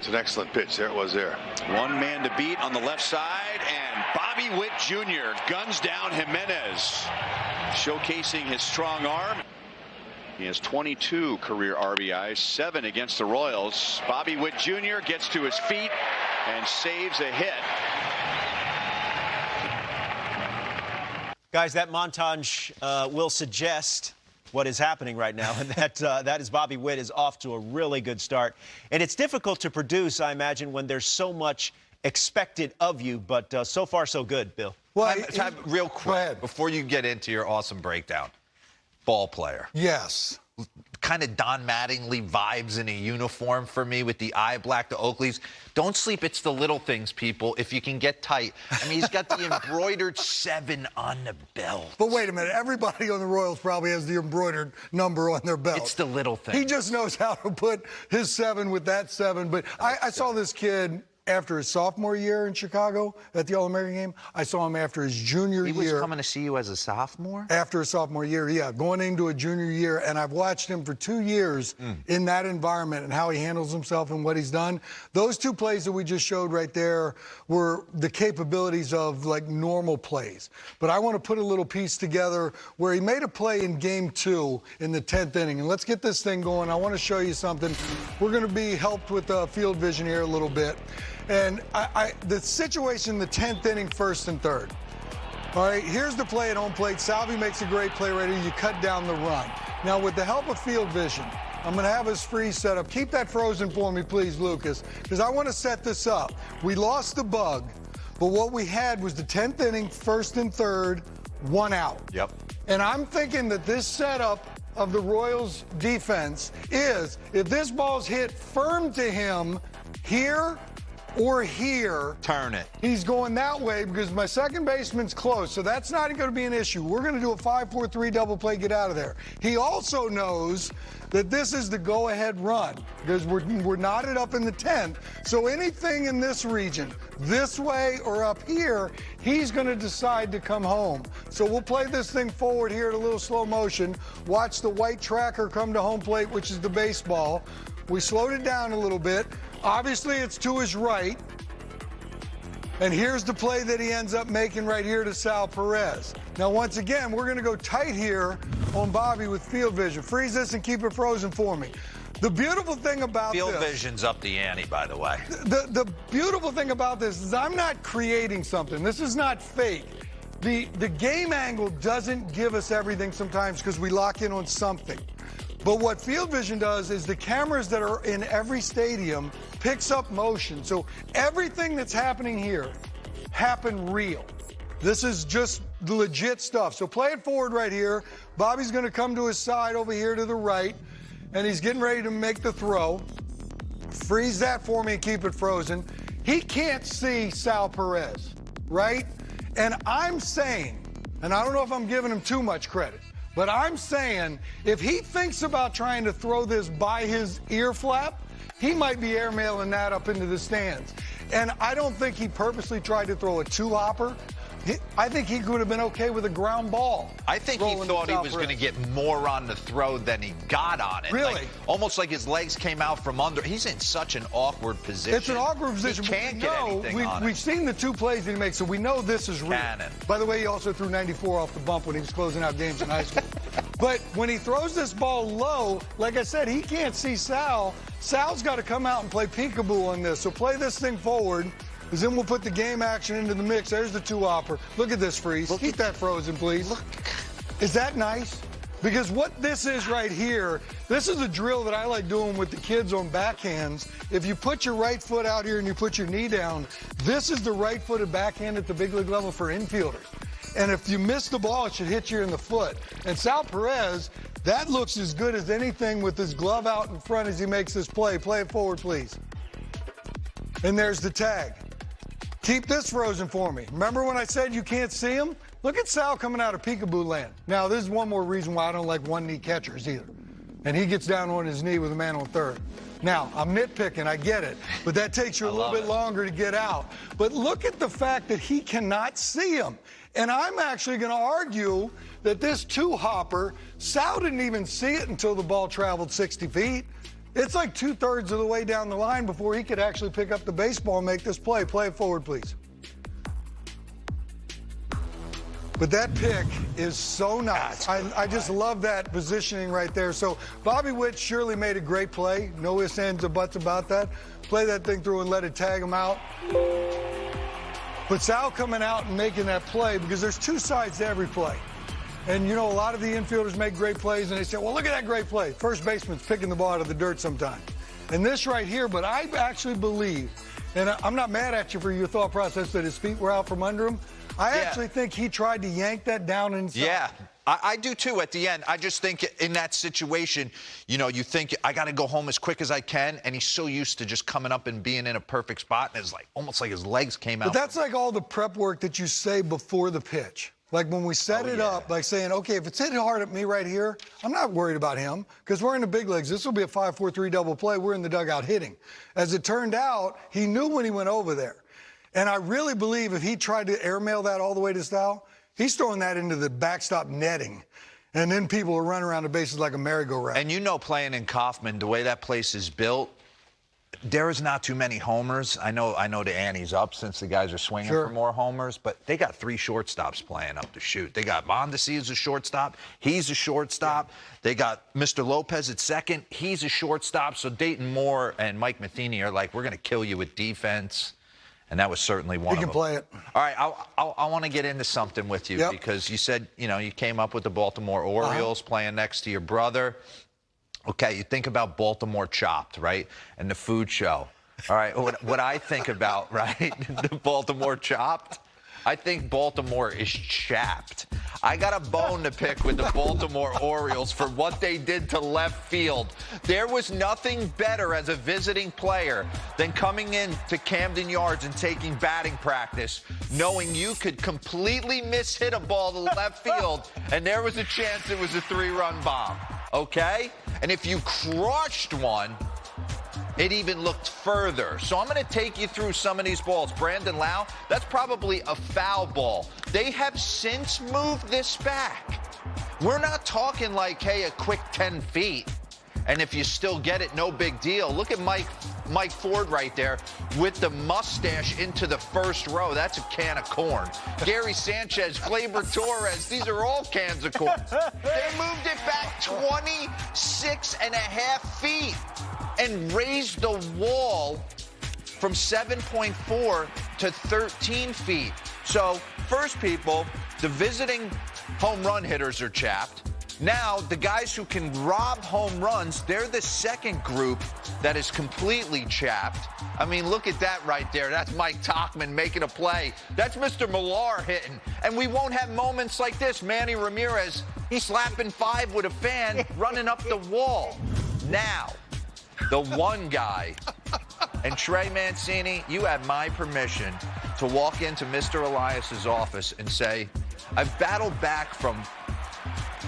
It's an excellent pitch. There it was there. One man to beat on the left side, and Bobby Witt Jr. guns down Jimenez, showcasing his strong arm. He has 22 career RBIs, 7 against the Royals. Bobby Witt Jr. gets to his feet and saves a hit. Guys, that montage will suggest what is happening right now, and that is Bobby Witt is off to a really good start. And it's difficult to produce, I imagine, when there's so much expected of you, but so far so good, Bill. Well, real quick, before you get into your awesome breakdown, ball player. Yes. Kind of Don Mattingly vibes in a uniform for me with the eye black, the Oakleys. Don't sleep. It's the little things, people, if you can get tight. I mean, he's got the embroidered 7 on the belt. But wait a minute. Everybody on the Royals probably has the embroidered number on their belt. It's the little things. He just knows how to put his 7 with that 7. But I saw this kid after his sophomore year in Chicago at the All-American game. I saw him after his junior year. He was coming to see you as a sophomore? After his sophomore year, yeah, going into a junior year. And I've watched him for 2 years in that environment and how he handles himself and what he's done. Those 2 plays that we just showed right there were the capabilities of, like, normal plays. But I want to put a little piece together where he made a play in Game 2 in the 10th inning. And let's get this thing going. I want to show you something. We're going to be helped with field vision here a little bit. And the situation in the 10th inning, 1st and 3rd. All right, here's the play at home plate. Salvi makes a great play right here. You cut down the run. Now, with the help of field vision, I'm going to have his freeze set up. Keep that frozen for me, please, Lucas, because I want to set this up. We lost the bug, but what we had was the 10th inning, 1st and 3rd, 1 out. Yep. And I'm thinking that this setup of the Royals defense is, if this ball's hit firm to him here or here, turn it. He's going that way because my second baseman's close, so that's not going to be an issue. We're going to do a 5-4-3 double play, get out of there. He also knows that this is the go-ahead run because we're knotted up in the 10th. So anything in this region, this way or up here, he's going to decide to come home. So we'll play this thing forward here at a little slow motion. Watch the white tracker come to home plate, which is the baseball. We slowed it down a little bit. Obviously, it's to his right. And here's the play that he ends up making right here to Sal Perez. Now, once again, we're going to go tight here on Bobby with field vision. Freeze this and keep it frozen for me. The beautiful thing about field vision's up the ante, by the way. The beautiful thing about this is I'm not creating something. This is not fake. The game angle doesn't give us everything sometimes because we lock in on something. But what field vision does is the cameras that are in every stadium picks up motion. So everything that's happening here happened real. This is just the legit stuff. So play it forward right here. Bobby's going to come to his side over here to the right, and he's getting ready to make the throw. Freeze that for me and keep it frozen. He can't see Sal Perez, right? And I'm saying, and I don't know if I'm giving him too much credit, but I'm saying if he thinks about trying to throw this by his ear flap, he might be airmailing that up into the stands. And I don't think he purposely tried to throw a 2-hopper. I think he could have been okay with a ground ball. I think he thought he was going to get more on the throw than he got on it. Really? Like, almost like his legs came out from under. He's in such an awkward position. It's an awkward position. He can't get anything on it. We've seen the 2 plays that he makes, so we know this is real. Cannon. By the way, he also threw 94 off the bump when he was closing out games in high school. But when he throws this ball low, like I said, he can't see Sal. Sal's got to come out and play peekaboo on this. So play this thing forward, because then we'll put the game action into the mix. There's the 2-hopper. Look at this, Freeze. Keep that frozen, please. Look. Is that nice? Because what this is right here, this is a drill that I like doing with the kids on backhands. If you put your right foot out here and you put your knee down, this is the right-footed backhand at the big league level for infielders. And if you miss the ball, it should hit you in the foot. And Sal Perez, that looks as good as anything with his glove out in front as he makes this play. Play it forward, please. And there's the tag. Keep this frozen for me. Remember when I said you can't see him? Look at Sal coming out of peekaboo land. Now, this is one more reason why I don't like one-knee catchers either. And he gets down on his knee with a man on third. Now, I'm nitpicking, I get it, but that takes you a little bit longer to get out. But look at the fact that he cannot see him. And I'm actually going to argue that this 2-hopper, Sal didn't even see it until the ball traveled 60 feet. It's like 2/3 of the way down the line before he could actually pick up the baseball and make this play. Play it forward, please. But that pick is so nice. I just love that positioning right there. So Bobby Witt surely made a great play. No ifs, ands, or buts about that. Play that thing through and let it tag him out. But Sal coming out and making that play, because there's two sides to every play. And, you know, a lot of the infielders make great plays, and they say, well, look at that great play. First baseman's picking the ball out of the dirt sometimes. And this right here, but I actually believe, and I'm not mad at you for your thought process that his feet were out from under him. I actually think he tried to yank that down inside. Yeah, I do too at the end. I just think in that situation, you know, you think, I got to go home as quick as I can, and he's so used to just coming up and being in a perfect spot, and it's like almost like his legs came out. But that's like all the prep work that you say before the pitch. Like when we set it up, like saying, okay, if it's hitting hard at me right here, I'm not worried about him because we're in the big leagues. This will be a 5-4-3 double play. We're in the dugout hitting. As it turned out, he knew when he went over there. And I really believe if he tried to airmail that all the way to Sal, he's throwing that into the backstop netting. And then people are running around the bases like a merry-go-round. And you know, playing in Kaufman, the way that place is built, there is not too many homers. I know the ante's up since the guys are swinging for more homers, but they got 3 shortstops playing up the chute. They got Mondesi as a shortstop. He's a shortstop. They got Mr. Lopez at second. He's a shortstop. So Dayton Moore and Mike Matheny are like, we're going to kill you with defense. And that was certainly one of them. He can play it. All right, I want to get into something with you because you said, you know, you came up with the Baltimore Orioles playing next to your brother. Okay, you think about Baltimore Chopped, right? And the food show. All right, what I think about, right, the Baltimore Chopped, I think Baltimore is chapped. I got a bone to pick with the Baltimore Orioles for what they did to left field. There was nothing better as a visiting player than coming in to Camden Yards and taking batting practice, knowing you could completely mishit a ball to left field, and there was a chance it was a 3-run bomb, okay? And if you crushed one, it even looked further. So I'm going to take you through some of these balls. Brandon Lau, that's probably a foul ball. They have since moved this back. We're not talking like, hey, a quick 10 feet. And if you still get it, no big deal. Look at Mike Ford right there with the mustache into the first row. That's a can of corn. Gary Sanchez, Gleyber Torres, these are all cans of corn. They moved it back 26.5 feet and raised the wall from 7.4 to 13 feet. So, first, people, the visiting home run hitters are chapped. Now, the guys who can rob home runs, they're the second group that is completely chapped. I mean, look at that right there. That's Mike Tauchman making a play. That's Mr. Millar hitting. And we won't have moments like this. Manny Ramirez, he's slapping 5 with a fan, running up the wall. Now, the one guy, and Trey Mancini, you have my permission to walk into Mr. Elias's office and say, I've battled back from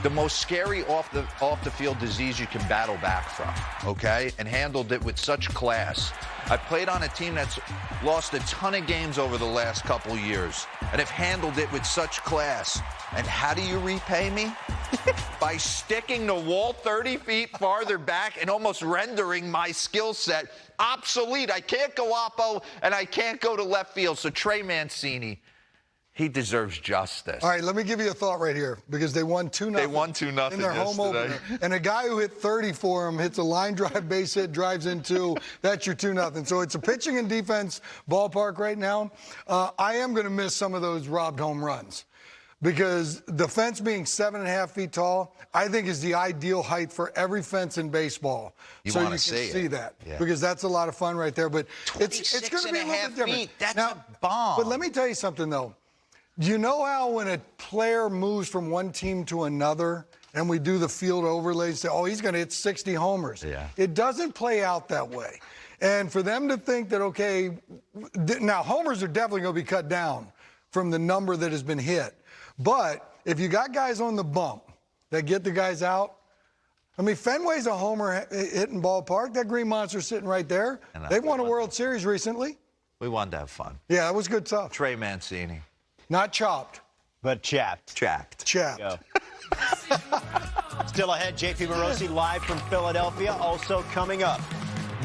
the most scary off the field disease you can battle back from, okay? And handled it with such class. I played on a team that's lost a ton of games over the last couple years and have handled it with such class. And how do you repay me? By sticking the wall 30 feet farther back and almost rendering my skill set obsolete. I can't go oppo and I can't go to left field. So Trey Mancini, he deserves justice. All right, let me give you a thought right here because they won 2-0. They won 2-0 in their home opener. And a guy who hit 30 for him hits a line drive base hit, drives in 2. That's your 2-0. So it's a pitching and defense ballpark right now. I am going to miss some of those robbed home runs because the fence being 7.5 feet tall, I think is the ideal height for every fence in baseball. So you can see that because that's a lot of fun right there. But it's going to be a little bit different. That's a bomb. But let me tell you something, though. You know how when a player moves from one team to another and we do the field overlays, say, oh, he's going to hit 60 homers. Yeah. It doesn't play out that way. And for them to think that, okay, now homers are definitely going to be cut down from the number that has been hit. But if you got guys on the bump that get the guys out, I mean, Fenway's a homer hitting ballpark. That Green Monster's sitting right there. They've won a World Series recently. We wanted to have fun. Yeah, that was good stuff. Trey Mancini. Not chopped. But chapped. Chapped. Chapped. Still ahead, JP Morosi live from Philadelphia, also coming up.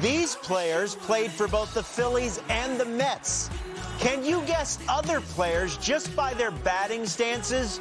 These players played for both the Phillies and the Mets. Can you guess other players just by their batting stances?